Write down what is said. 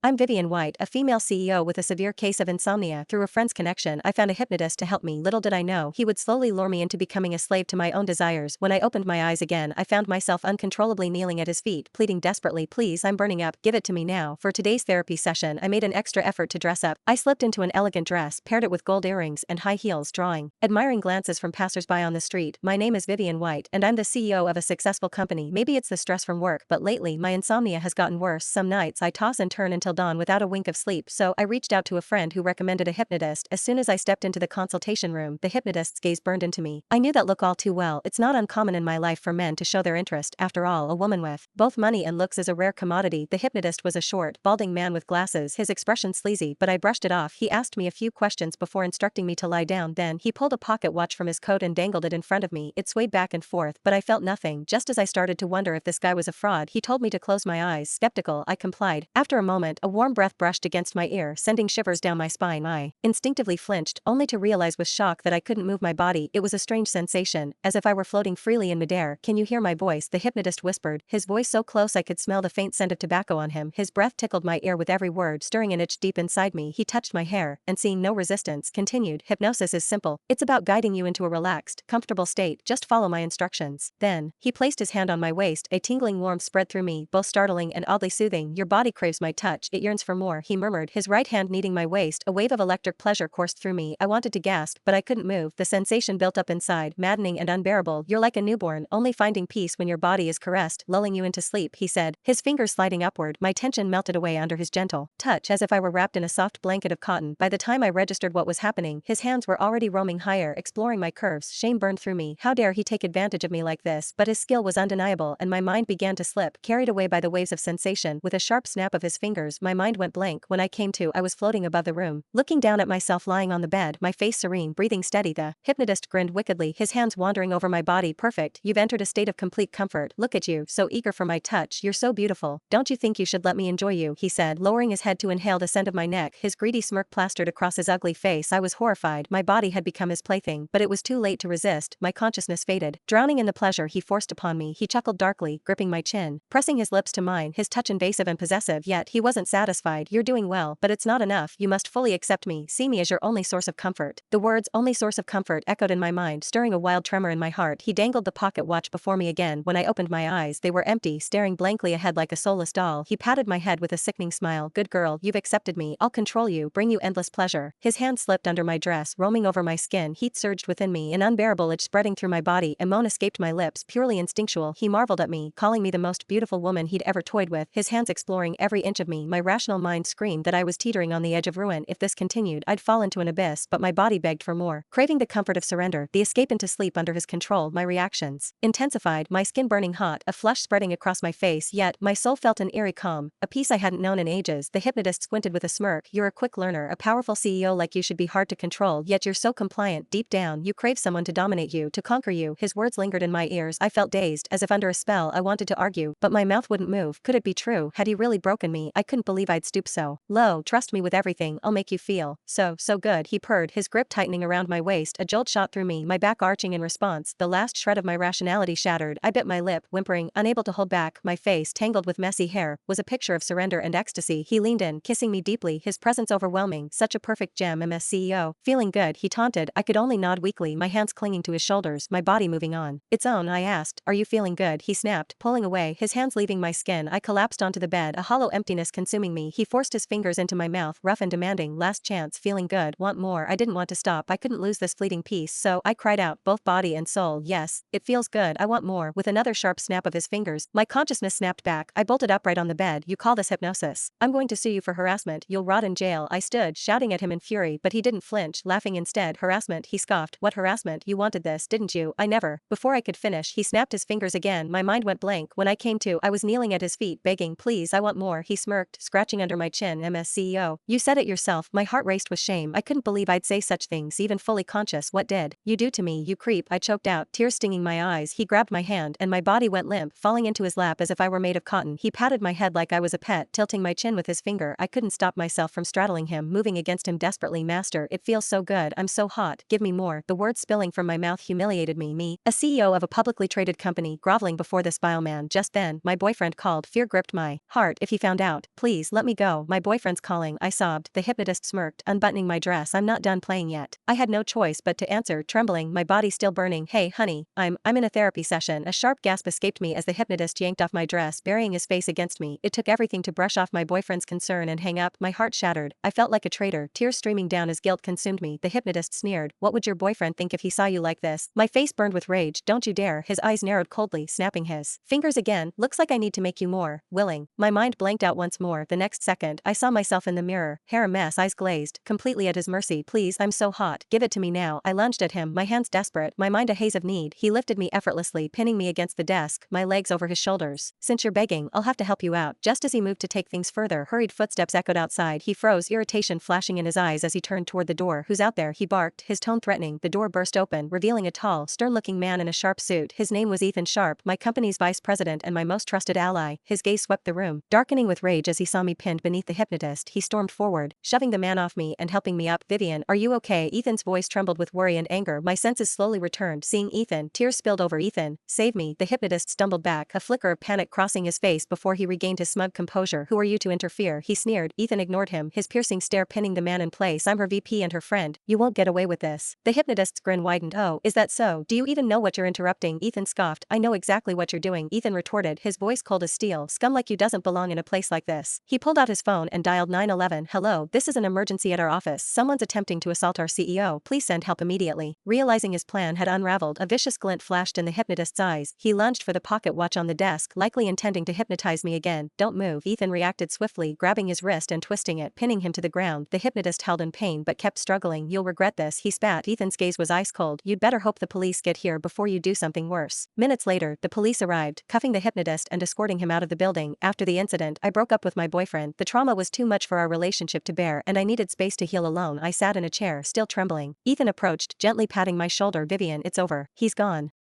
I'm Vivian White, a female CEO with a severe case of insomnia. Through a friend's connection, I found a hypnotist to help me. Little did I know, he would slowly lure me into becoming a slave to my own desires. When I opened my eyes again, I found myself uncontrollably kneeling at his feet, pleading desperately, "Please, I'm burning up, give it to me now." For today's therapy session, I made an extra effort to dress up. I slipped into an elegant dress, paired it with gold earrings and high heels, drawing admiring glances from passersby on the street. My name is Vivian White, and I'm the CEO of a successful company. Maybe it's the stress from work, but lately my insomnia has gotten worse. Some nights I toss and turn until dawn without a wink of sleep, so I reached out to a friend who recommended a hypnotist. As soon as I stepped into the consultation room, the hypnotist's gaze burned into me. I knew that look all too well. It's not uncommon in my life for men to show their interest. After all, a woman with both money and looks is a rare commodity. The hypnotist was a short, balding man with glasses, his expression sleazy, but I brushed it off. He asked me a few questions before instructing me to lie down. Then he pulled a pocket watch from his coat and dangled it in front of me. It swayed back and forth, but I felt nothing. Just as I started to wonder if this guy was a fraud, he told me to close my eyes. Skeptical, I complied. After a moment, a warm breath brushed against my ear, sending shivers down my spine. I instinctively flinched, only to realize with shock that I couldn't move my body. It was a strange sensation, as if I were floating freely in midair. "Can you hear my voice?" the hypnotist whispered, his voice so close I could smell the faint scent of tobacco on him. His breath tickled my ear with every word, stirring an itch deep inside me. He touched my hair, and seeing no resistance, continued, "Hypnosis is simple. It's about guiding you into a relaxed, comfortable state. Just follow my instructions." Then, he placed his hand on my waist. A tingling warmth spread through me, both startling and oddly soothing. "Your body craves my touch, it yearns for more," he murmured, his right hand kneading my waist. A wave of electric pleasure coursed through me. I wanted to gasp, but I couldn't move. The sensation built up inside, maddening and unbearable. "You're like a newborn, only finding peace when your body is caressed, lulling you into sleep," he said, his fingers sliding upward. My tension melted away under his gentle touch, as if I were wrapped in a soft blanket of cotton. By the time I registered what was happening, his hands were already roaming higher, exploring my curves. Shame burned through me. How dare he take advantage of me like this? But his skill was undeniable, and my mind began to slip, carried away by the waves of sensation. With a sharp snap of his fingers, my mind went blank. When I came to, I was floating above the room, looking down at myself lying on the bed, my face serene, breathing steady. The hypnotist grinned wickedly, his hands wandering over my body. "Perfect, you've entered a state of complete comfort. Look at you, so eager for my touch. You're so beautiful. Don't you think you should let me enjoy you?" he said, lowering his head to inhale the scent of my neck, his greedy smirk plastered across his ugly face. I was horrified. My body had become his plaything, but it was too late to resist. My consciousness faded, drowning in the pleasure he forced upon me. He chuckled darkly, gripping my chin, pressing his lips to mine, his touch invasive and possessive. Yet he wasn't satisfied. "You're doing well, but it's not enough. You must fully accept me, see me as your only source of comfort." The words "only source of comfort" echoed in my mind, stirring a wild tremor in my heart. He dangled the pocket watch before me again. When I opened my eyes, they were empty, staring blankly ahead like a soulless doll. He patted my head with a sickening smile. "Good girl, you've accepted me. I'll control you, bring you endless pleasure." His hand slipped under my dress, roaming over my skin. Heat surged within me, an unbearable itch spreading through my body. A moan escaped my lips, purely instinctual. He marveled at me, calling me the most beautiful woman he'd ever toyed with, his hands exploring every inch of me. My rational mind screamed that I was teetering on the edge of ruin. If this continued, I'd fall into an abyss, but my body begged for more. Craving the comfort of surrender, the escape into sleep under his control, my reactions intensified, my skin burning hot, a flush spreading across my face. Yet, my soul felt an eerie calm, a peace I hadn't known in ages. The hypnotist squinted with a smirk. "You're a quick learner. A powerful CEO like you should be hard to control, yet you're so compliant. Deep down, you crave someone to dominate you, to conquer you." His words lingered in my ears. I felt dazed, as if under a spell. I wanted to argue, but my mouth wouldn't move. Could it be true? Had he really broken me? I couldn't believe I'd stoop so low. "Trust me with everything. I'll make you feel so good," he purred, his grip tightening around my waist. A jolt shot through me, my back arching in response. The last shred of my rationality shattered. I bit my lip, whimpering, unable to hold back. My face, tangled with messy hair, was a picture of surrender and ecstasy. He leaned in, kissing me deeply, his presence overwhelming. "Such a perfect gem, MS CEO. Feeling good?" he taunted. I could only nod weakly, my hands clinging to his shoulders, my body moving on its own. I asked, "Are you feeling good?" he snapped, pulling away, his hands leaving my skin. I collapsed onto the bed, a hollow emptiness consuming me. He forced his fingers into my mouth, rough and demanding. "Last chance, feeling good, want more?" I didn't want to stop. I couldn't lose this fleeting peace, so I cried out, both body and soul, "Yes, it feels good, I want more." With another sharp snap of his fingers, my consciousness snapped back. I bolted upright on the bed. "You call this hypnosis? I'm going to sue you for harassment. You'll rot in jail." I stood, shouting at him in fury, but he didn't flinch, laughing instead. "Harassment?" he scoffed. "What harassment? You wanted this, didn't you?" "I never." Before I could finish, he snapped his fingers again. My mind went blank. When I came to, I was kneeling at his feet, begging, "Please, I want more." He smirked, scratching under my chin. "MS CEO. You said it yourself." My heart raced with shame. I couldn't believe I'd say such things, even fully conscious. "What did you do to me, you creep?" I choked out, tears stinging my eyes. He grabbed my hand, and my body went limp, falling into his lap as if I were made of cotton. He patted my head like I was a pet, tilting my chin with his finger. I couldn't stop myself from straddling him, moving against him desperately. "Master, it feels so good. I'm so hot. Give me more." The words spilling from my mouth humiliated me. Me, a CEO of a publicly traded company, groveling before this vile man. Just then, my boyfriend called. Fear gripped my heart. If he found out, please. Please let me go, my boyfriend's calling, I sobbed. The hypnotist smirked, unbuttoning my dress. I'm not done playing yet. I had no choice but to answer, trembling, my body still burning. Hey, honey, I'm in a therapy session. A sharp gasp escaped me as the hypnotist yanked off my dress, burying his face against me. It took everything to brush off my boyfriend's concern and hang up. My heart shattered. I felt like a traitor, tears streaming down as guilt consumed me. The hypnotist sneered, what would your boyfriend think if he saw you like this? My face burned with rage. Don't you dare. His eyes narrowed coldly, snapping his fingers again. Looks like I need to make you more willing. My mind blanked out once more. The next second, I saw myself in the mirror, hair a mess, eyes glazed, completely at his mercy. Please, I'm so hot. Give it to me now. I lunged at him, my hands desperate, my mind a haze of need. He lifted me effortlessly, pinning me against the desk, my legs over his shoulders. Since you're begging, I'll have to help you out. Just as he moved to take things further, hurried footsteps echoed outside. He froze, irritation flashing in his eyes as he turned toward the door. Who's out there? He barked, his tone threatening. The door burst open, revealing a tall, stern-looking man in a sharp suit. His name was Ethan Sharp, my company's vice president and my most trusted ally. His gaze swept the room, darkening with rage as he saw me pinned beneath the hypnotist. He stormed forward, shoving the man off me and helping me up. Vivian, are you okay? Ethan's voice trembled with worry and anger. My senses slowly returned, seeing Ethan. Tears spilled over. Ethan, save me. The hypnotist stumbled back, a flicker of panic crossing his face before he regained his smug composure. Who are you to interfere? He sneered. Ethan ignored him, his piercing stare pinning the man in place. I'm her VP and her friend. You won't get away with this. The hypnotist's grin widened. Oh, is that so? Do you even know what you're interrupting? Ethan scoffed. I know exactly what you're doing. Ethan retorted, his voice cold as steel. Scum like you doesn't belong in a place like this. He pulled out his phone and dialed 911. Hello, this is an emergency at our office. Someone's attempting to assault our CEO. Please send help immediately. Realizing his plan had unraveled, a vicious glint flashed in the hypnotist's eyes. He lunged for the pocket watch on the desk, likely intending to hypnotize me again. Don't move. Ethan reacted swiftly, grabbing his wrist and twisting it, pinning him to the ground. The hypnotist held in pain but kept struggling. You'll regret this, he spat. Ethan's gaze was ice cold. You'd better hope the police get here before you do something worse. Minutes later, the police arrived, cuffing the hypnotist and escorting him out of the building. After the incident, I broke up with my boyfriend. The trauma was too much for our relationship to bear and I needed space to heal alone. I sat in a chair, still trembling. Ethan approached, gently patting my shoulder. Vivian, it's over. He's gone.